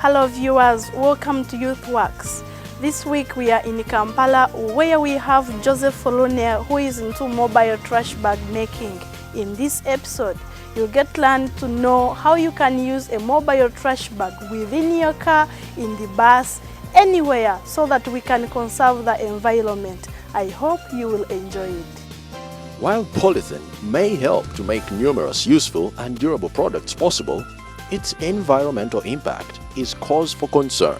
Hello viewers, welcome to Youth Works. This week we are in Kampala where we have Joseph Folone who is into mobile trash bag making. In this episode, you'll get learned to know how you can use a mobile trash bag within your car, in the bus, anywhere so that we can conserve the environment. I hope you will enjoy it. While polythene may help to make numerous useful and durable products possible, its environmental impact is cause for concern.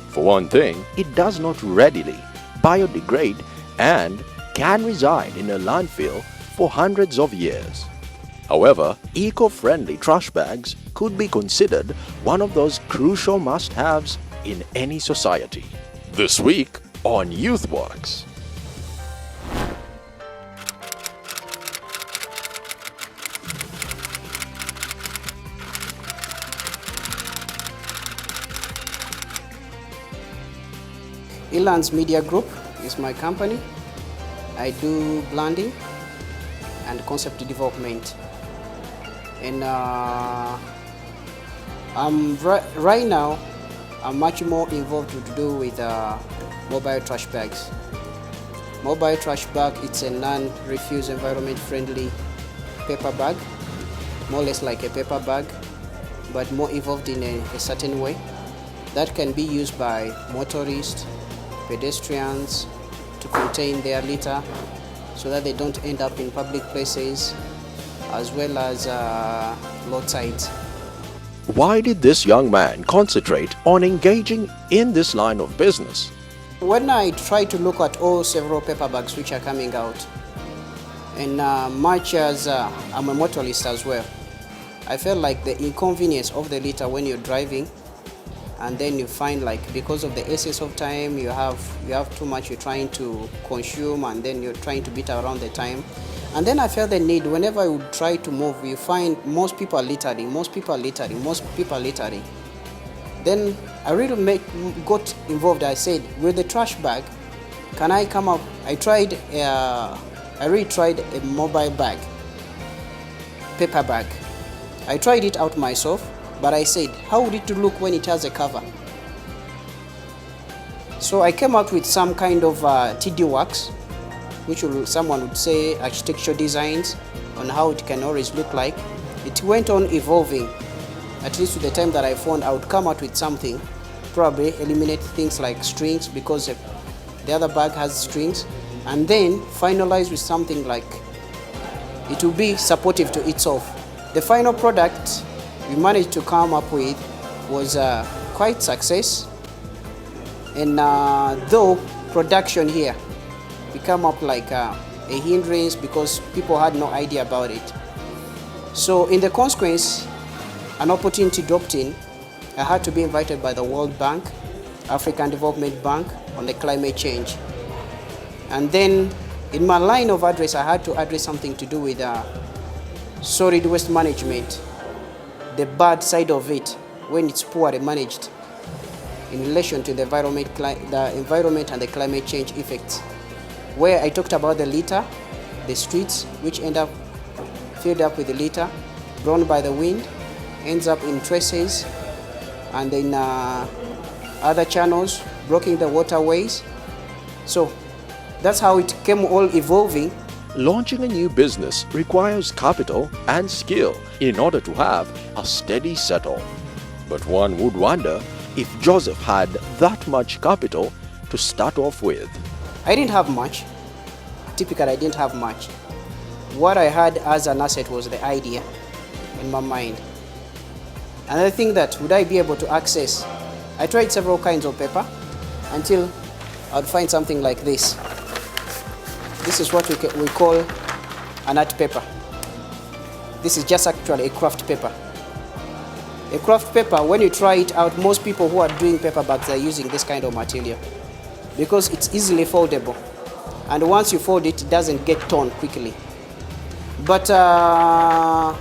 For one thing, it does not readily biodegrade and can reside in a landfill for hundreds of years. However, eco-friendly trash bags could be considered one of those crucial must-haves in any society. This week on Youth Works. Elan's Media Group is my company. I do branding and concept development. And right now, I'm much more involved to do with mobile trash bags. Mobile trash bag, it's a non-refuse environment friendly paper bag, more or less like a paper bag, but more evolved in a certain way that can be used by motorists, pedestrians to contain their litter so that they don't end up in public places as well as roadsides. Why did this young man concentrate on engaging in this line of business? When I try to look at all several paper bags which are coming out, and much as I'm a motorist as well, I felt like the inconvenience of the litter when you're driving, and then you find like because of the essence of time you have too much you're trying to consume, and then you're trying to beat around the time. And then I felt the need, whenever I would try to move, you find most people are littering. Then I really got involved. I said, with the trash bag, can I come up? I really tried a mobile bag, paper bag. I tried it out myself, but I said, how would it look when it has a cover? So I came out with some kind of 2D works, which someone would say architectural designs on how it can always look like. It went on evolving. At least with the time that I found, I would come out with something, probably eliminate things like strings because the other bag has strings, and then finalize with something like it will be supportive to itself. The final product we managed to come up with was quite success, and though production here became up like a hindrance because people had no idea about it. So in the consequence, an opportunity dropped in. I had to be invited by the World Bank, African Development Bank on the climate change. And then in my line of address, I had to address something to do with solid waste management, the bad side of it when it's poorly managed in relation to the environment and the climate change effects, where I talked about the litter, the streets which end up filled up with the litter, blown by the wind, ends up in traces and in other channels, blocking the waterways. So that's how it came all evolving. Launching a new business requires capital and skill in order to have a steady settle. But one would wonder if Joseph had that much capital to start off with. I didn't have much. Typically, I didn't have much. What I had as an asset was the idea in my mind. Another thing that would I be able to access? I tried several kinds of paper until I would find something like this. This is what we call an art paper. This is just actually a craft paper. A craft paper, when you try it out, most people who are doing paper bags are using this kind of material because it's easily foldable. And once you fold it, it doesn't get torn quickly. But I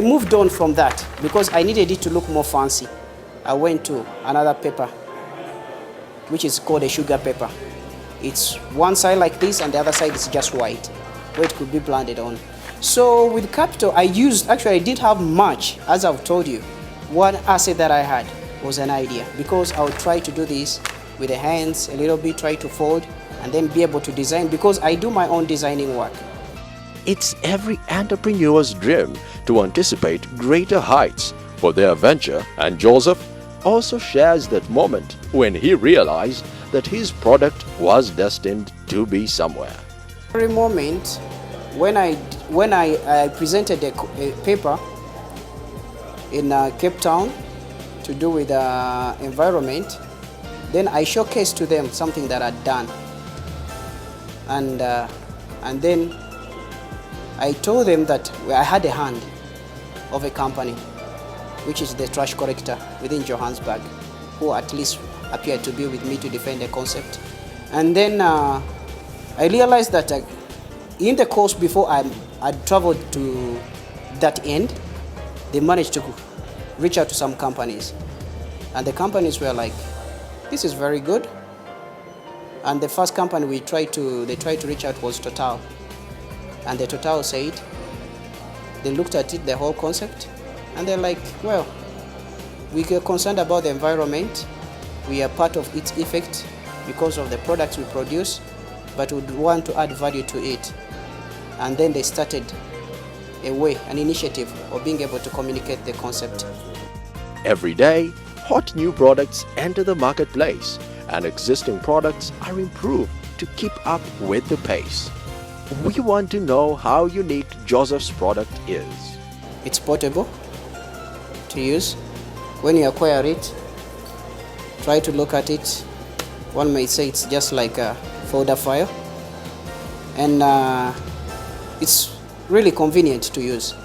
moved on from that because I needed it to look more fancy. I went to another paper, which is called a sugar paper. It's one side like this and the other side is just white, where it could be blended on. So with capital, I didn't have much, as I've told you. One asset that I had was an idea, because I would try to do this with the hands a little bit, try to fold, and then be able to design, because I do my own designing work. It's every entrepreneur's dream to anticipate greater heights for their venture, and Joseph also shares that moment when he realized that his product was destined to be somewhere. Every moment when I presented a paper in Cape Town to do with environment, then I showcased to them something that I'd done, and then I told them that I had a hand of a company, which is the trash collector within Johannesburg, who at least appeared to be with me to defend the concept. And then I realized that in the course before I'd traveled to that end, they managed to reach out to some companies. And the companies were like, this is very good. And the first company they tried to reach out was Total. And the Total said, they looked at it, the whole concept, and they're like, well, we are concerned about the environment. We are part of its effect because of the products we produce, but would want to add value to it. And then they started an initiative of being able to communicate the concept. Every day, hot new products enter the marketplace, and existing products are improved to keep up with the pace. We want to know how unique Joseph's product is. It's portable to use. When you acquire it, try to look at it. One may say it's just like a folder file, and it's really convenient to use.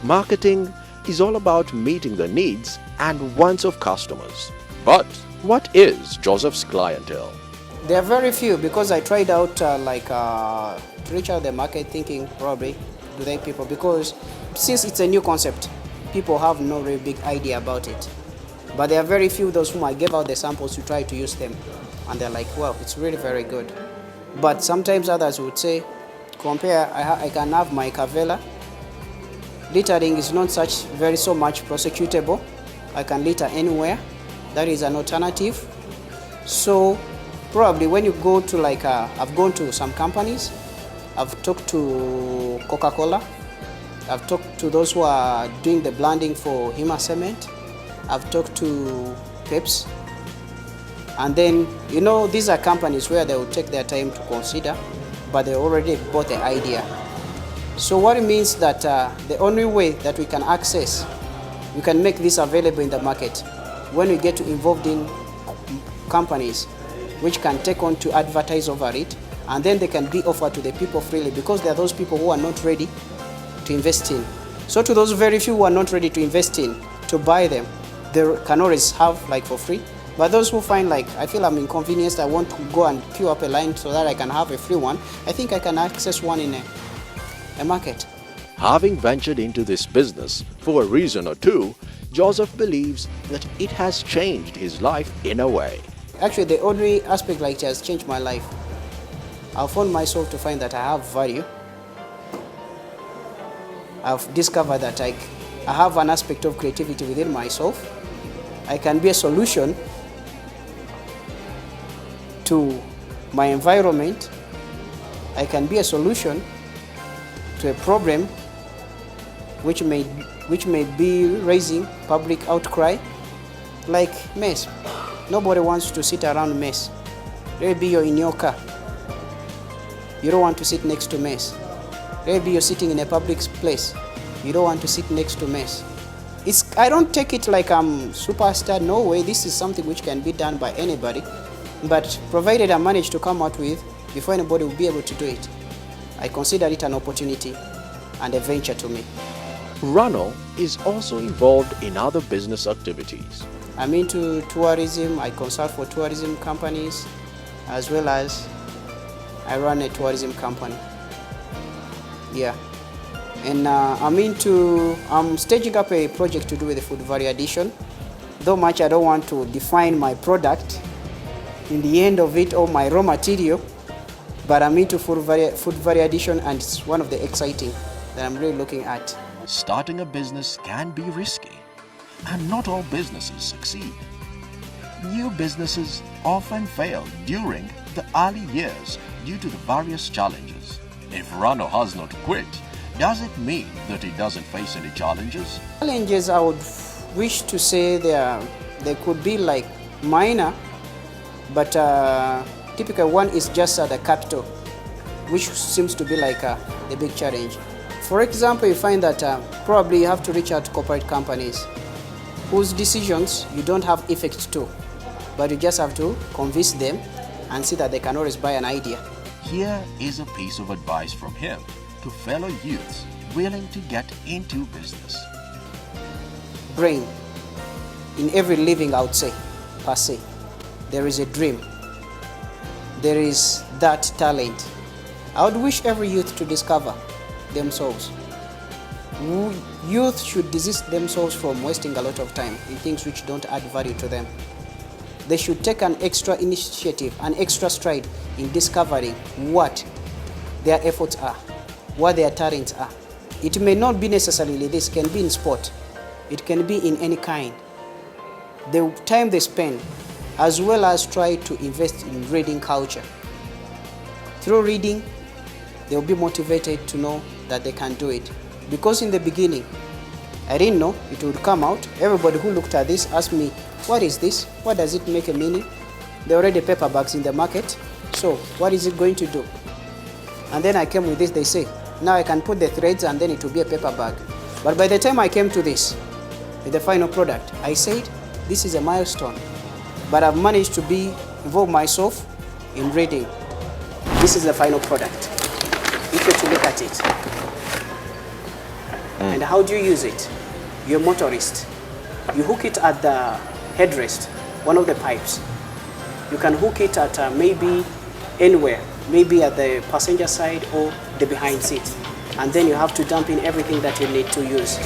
Marketing is all about meeting the needs and wants of customers. But what is Joseph's clientele? There are very few, because I tried out to reach out the market, thinking probably do they people, because since it's a new concept, people have no really big idea about it. But there are very few those whom I gave out the samples to try to use them, and they're like, well, it's really very good. But sometimes others would say, compare, I can have my Cavella. Littering is not so much prosecutable. I can litter anywhere. That is an alternative. So probably when you go to I've gone to some companies, I've talked to Coca-Cola, I've talked to those who are doing the blending for Hima Cement, I've talked to Peps, and then, these are companies where they will take their time to consider, but they already bought the idea. So what it means that the only way that we can make this available in the market, when we get involved in companies which can take on to advertise over it, and then they can be offered to the people freely, because there are those people who are not ready to invest in. So to those very few who are not ready to invest in, to buy them, they can always have for free. But those who find I feel I'm inconvenienced, I want to go and queue up a line so that I can have a free one, I think I can access one in a market. Having ventured into this business for a reason or two, Joseph believes that it has changed his life in a way. Actually, the only aspect it has changed my life. I've found myself to find that I have value. I've discovered that I have an aspect of creativity within myself. I can be a solution to my environment. I can be a solution to a problem which may be raising public outcry, like mess. Nobody wants to sit around mess. Maybe you're in your car. You don't want to sit next to mess. Maybe you're sitting in a public place. You don't want to sit next to mess. I don't take it like I'm superstar. No way. This is something which can be done by anybody. But provided I manage to come out with, before anybody will be able to do it, I consider it an opportunity and a venture to me. Ronald is also involved in other business activities. I'm into tourism. I consult for tourism companies, as well as I run a tourism company. Yeah. And I'm staging up a project to do with the food value addition. Though much I don't want to define my product in the end of it, or my raw material, but I'm into food value addition, and it's one of the exciting that I'm really looking at. Starting a business can be risky, And not all businesses succeed. New businesses often fail during the early years due to the various challenges. If Rano has not quit, does it mean that he doesn't face any challenges? Challenges, I would wish to say they could be like minor, but typical one is just the capital, which seems to be like the big challenge. For example, you find that probably you have to reach out to corporate companies whose decisions you don't have effect to, but you just have to convince them and see that they can always buy an idea. Here is a piece of advice from him to fellow youths willing to get into business. Brain. In every living, I would say, per se, there is a dream. There is that talent. I would wish every youth to discover themselves. Youth should desist themselves from wasting a lot of time in things which don't add value to them. They should take an extra initiative, an extra stride in discovering what their efforts are, what their talents are. It may not be necessarily this, can be in sport, it can be in any kind. The time they spend, as well as try to invest in reading culture. Through reading, they'll be motivated to know that they can do it. Because in the beginning, I didn't know it would come out. Everybody who looked at this asked me, what is this? What does it make a meaning? There are already paperbacks in the market, so what is it going to do? And then I came with this, they say, now I can put the threads and then it will be a paper bag. But by the time I came to this, with the final product, I said, this is a milestone. But I've managed to involve myself in reading. This is the final product. If you're to look at it. And how do you use it? You're a motorist. You hook it at the headrest, one of the pipes. You can hook it at maybe anywhere, maybe at the passenger side or the behind seat. And then you have to dump in everything that you need to use.